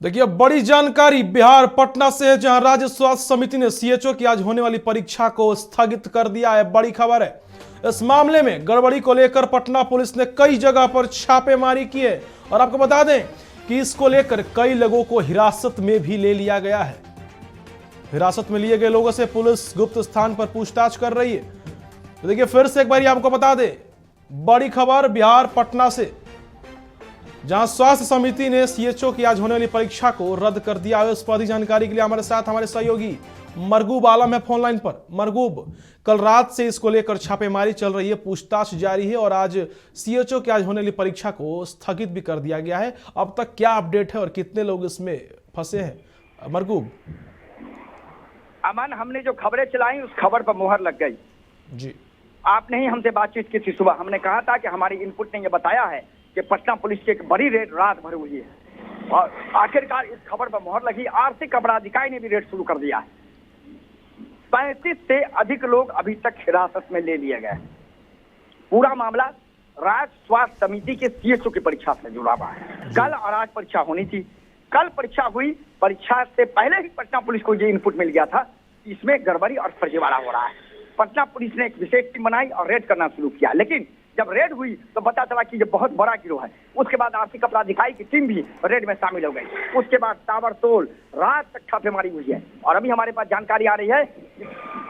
देखिए बड़ी जानकारी बिहार पटना से है, जहां राज्य स्वास्थ्य समिति ने सीएचओ की आज होने वाली परीक्षा को स्थगित कर दिया है। बड़ी खबर है। इस मामले में गड़बड़ी को लेकर पटना पुलिस ने कई जगह पर छापेमारी की है और आपको बता दें कि इसको लेकर कई लोगों को हिरासत में भी ले लिया गया है। हिरासत में लिए गए लोगों से पुलिस गुप्त स्थान पर पूछताछ कर रही है। तो देखिए फिर से एक बार आपको बता दें, बड़ी खबर बिहार पटना से, जहां स्वास्थ्य समिति ने सीएचओ की आज होने वाली परीक्षा को रद्द कर दिया है। इस पर अधिक जानकारी के लिए हमारे साथ हमारे सहयोगी मरगूब आलम है फोन लाइन पर। मरगूब, कल रात से इसको लेकर छापेमारी चल रही है, पूछताछ जारी है और आज सीएचओ की आज होने वाली परीक्षा को स्थगित भी कर दिया गया है। अब तक क्या अपडेट है और कितने लोग इसमें फंसे हैं? मरगूब अमन, हमने जो खबरें चलाई उस खबर पर मुहर लग गई जी। आपने ही हमसे बातचीत की थी सुबह। हमने कहा था कि हमारी इनपुट ने यह बताया है कि पटना पुलिस की एक बड़ी रेड रात भर हुई है और आखिरकार इस खबर पर मुहर लगी। आर्थिक अपराधिकारी ने भी रेड शुरू कर दिया है। 35 से अधिक लोग अभी तक हिरासत में ले लिए गए। पूरा मामला राज्य स्वास्थ्य समिति के सीएचओ की परीक्षा से जुड़ा हुआ है। कल और आज परीक्षा होनी थी। कल परीक्षा हुई। परीक्षा से पहले ही पटना पुलिस को ये इनपुट मिल गया था कि इसमें गड़बड़ी और फर्जीवाड़ा हो रहा है। पटना पुलिस ने एक विशेष टीम बनाई और रेड करना शुरू किया, लेकिन जब रेड हुई तो पता चला कि ये बहुत बड़ा गिरोह है। उसके बाद आर्थिक अपराध इकाई की टीम भी रेड में शामिल हो गई। उसके बाद ताबड़तोड़ रात तक छापेमारी हुई है और अभी हमारे पास जानकारी आ रही है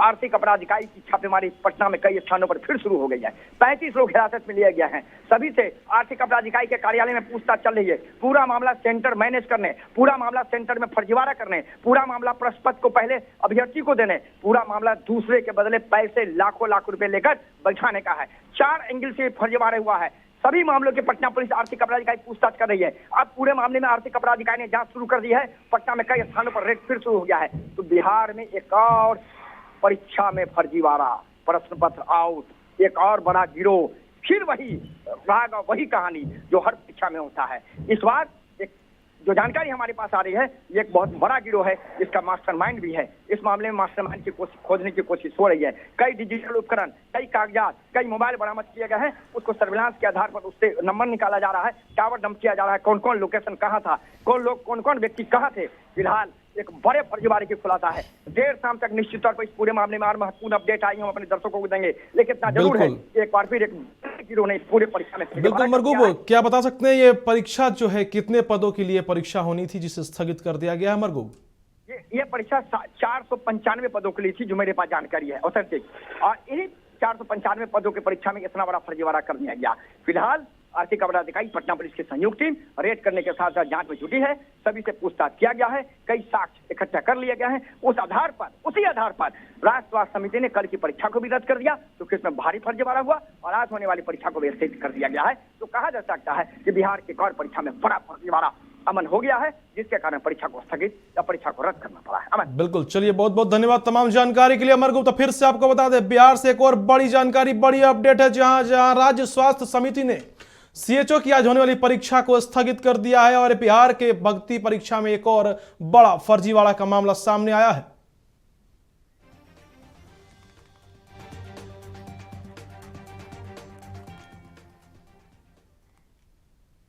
आर्थिक अपराध इकाई की छापेमारी पटना में कई स्थानों पर फिर शुरू हो गई है। 35 लोग हिरासत में लिए गए हैं। सभी से आर्थिक अपराध इकाई के कार्यालय में पूछताछ चल रही है। पूरा मामला सेंटर मैनेज करने, पूरा मामला सेंटर में फर्जीवाड़ा करने, पूरा मामला प्रश्न पत्र को पहले अभ्यर्थी को देने, पूरा मामला दूसरे के बदले पैसे लाखों लाख रुपए लेकर बैठाने का है। 4 एंगल से फर्जीवाड़ा हुआ है। सभी मामलों के पटना पुलिस आर्थिक अपराध इकाई पूछताछ कर रही है। अब पूरे मामले में आर्थिक अपराध इकाई ने जांच शुरू कर दी है। पटना में कई स्थानों पर रेड फिर शुरू हो गया है। तो बिहार में एक और परीक्षा में फर्जीवाड़ा, प्रश्न पत्र आउट, एक और बड़ा गिरोह, फिर वही राग और वही कहानी जो हर परीक्षा में होता है। इस बार एक जो जानकारी हमारे पास आ रही है, ये एक बहुत बड़ा गिरोह है। इसका मास्टरमाइंड भी है। इस मामले में मास्टरमाइंड की खोजने की कोशिश हो रही है। कई डिजिटल उपकरण, कई कागजात, कई मोबाइल बरामद किए गए हैं। उसको सर्विलांस के आधार पर उससे नंबर निकाला जा रहा है, टावर डंप किया जा रहा है, कौन कौन लोकेशन कहाँ था, कौन लोग कौन कौन व्यक्ति कहाँ थे। फिलहाल एक बड़े फर्जीवाड़े की खुलासा है। देर शाम तक निश्चित तौर पर इस पूरे मामले में और महत्वपूर्ण अपडेट आई हम अपने दर्शकों को देंगे, लेकिन इतना जरूर है कि एक बार फिर एक गिरोह ने इस पूरे परीक्षा में बिल्कुल। मरगूब, क्या बता सकते हैं ये परीक्षा जो है कितने पदों के लिए परीक्षा होनी थी जिसे स्थगित कर दिया गया है? मरगूब, ये परीक्षा 495 पदों के लिए थी, जो मेरे पास जानकारी है ऑथेंटिक। और इन्हीं 495 पदों की परीक्षा में इतना बड़ा फर्जीवाड़ा कर दिया गया। फिलहाल आर्थिक अपराध इकाई पटना पुलिस की संयुक्त टीम रेड करने के साथ साथ जांच में जुटी है। सभी से पूछताछ किया गया है। कई साक्ष्य इकट्ठा कर लिए गए हैं। उसी आधार पर राज्य स्वास्थ्य समिति ने कल की परीक्षा को भी रद्द कर दिया, क्योंकि इसमें भारी फर्जीवाड़ा हुआ और आज होने वाली परीक्षा को भी स्थगित कर दिया गया है। तो कहा जा सकता है कि बिहार की एक और परीक्षा में बड़ा फर्जीवाड़ा अमन हो गया है, जिसके कारण परीक्षा को स्थगित या परीक्षा को रद्द करना पड़ा है। अमन, बिल्कुल। चलिए, बहुत बहुत धन्यवाद तमाम जानकारी के लिए मरगूब। तो फिर से आपको बता दें, बिहार से एक और बड़ी जानकारी, बड़ी अपडेट है, जहां राज्य स्वास्थ्य समिति ने सीएचओ की आज होने वाली परीक्षा को स्थगित कर दिया है और बिहार के भर्ती परीक्षा में एक और बड़ा फर्जीवाड़ा का मामला सामने आया है।